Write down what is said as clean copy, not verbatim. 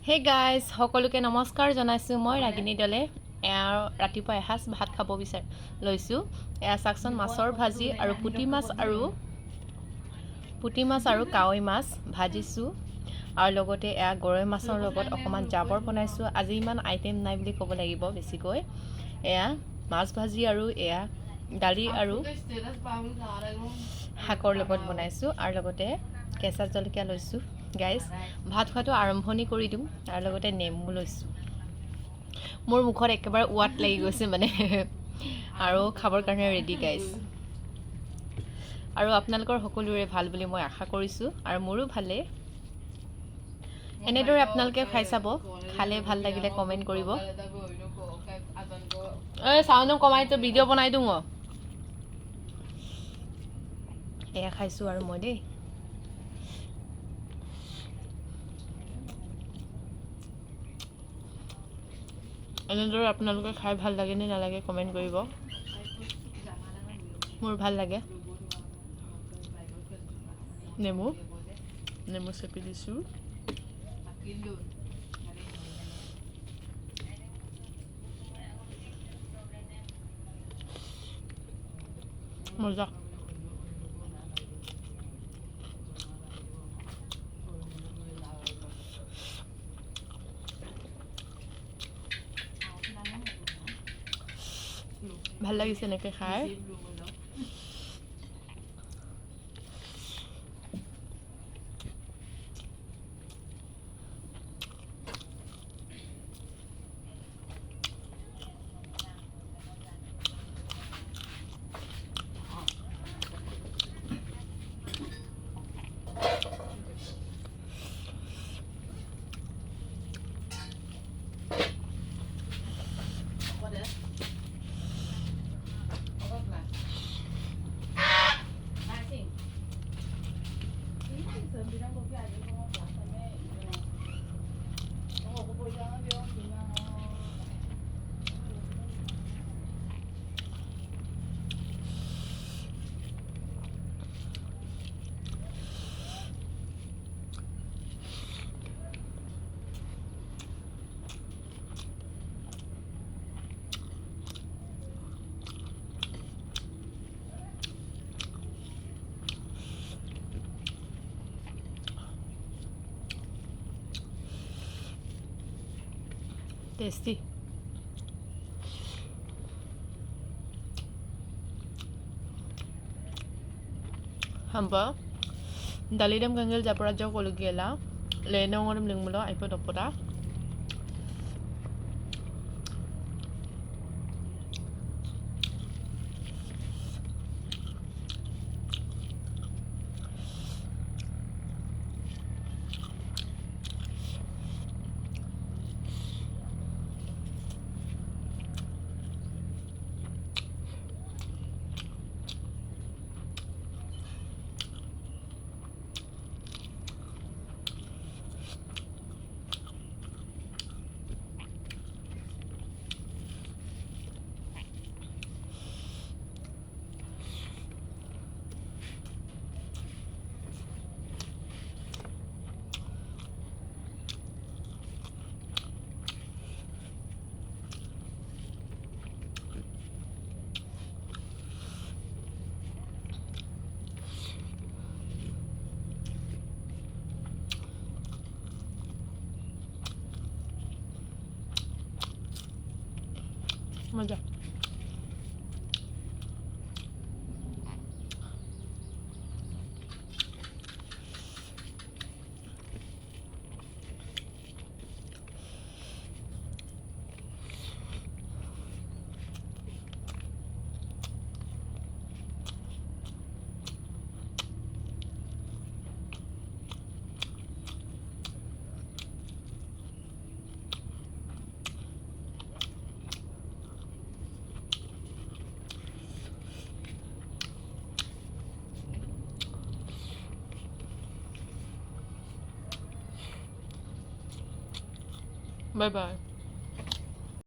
Hey guys, সকলোকে নমস্কাৰ জনাইছোঁ মই ৰাগিনী দলে ৰাতিপুৱা এসাঁজ ভাত খাব লৈছোঁ চাকচোন মাছৰ ভাজি আৰু পুটি মাছ আৰু কাৱৈ মাছ ভাজিছোঁ আৰু লগতে গৰৈ মাছৰ লগত অকণমান জাবৰ বনাইছোঁ আজি ইমান আইটেম নাই বুলি ক'ব লাগিব বেছিকৈ মাছ ভাজি আৰু দালি আৰু শাকৰ লগত বনাইছোঁ আৰু লগতে কেঁচা জলকীয়া লৈছোঁ গাইজ ভাত খোৱাটো আৰম্ভণি কৰি দিওঁ আৰু লগতে নেমু লৈছোঁ মোৰ মুখত একেবাৰে ওৱাট লাগি গৈছে মানে আৰু খাবৰ কাৰণে ৰেডি গাইজ আৰু আপোনালোকৰ সকলোৰে ভাল বুলি মই আশা কৰিছোঁ আৰু মোৰো ভালে এনেদৰে আপোনালোকে খাই চাব খালে ভাল লাগিলে কমেণ্ট কৰিব চাউণ্ড কমাইতো ভিডিঅ' বনাই দিওঁ খাইছোঁ আৰু মই দেই এনেদৰে আপোনালোকে খাই ভাল লাগে নে নালাগে কমেণ্ট কৰিব মোৰ ভাল লাগে নেমু চেপি দিছোঁ মজা ভাল লাগিছে এনেকৈ খাই tasty hampa dalidam ganggel japra jaw kolugela leno ngorim lingmulo aipo dopota manja bye bye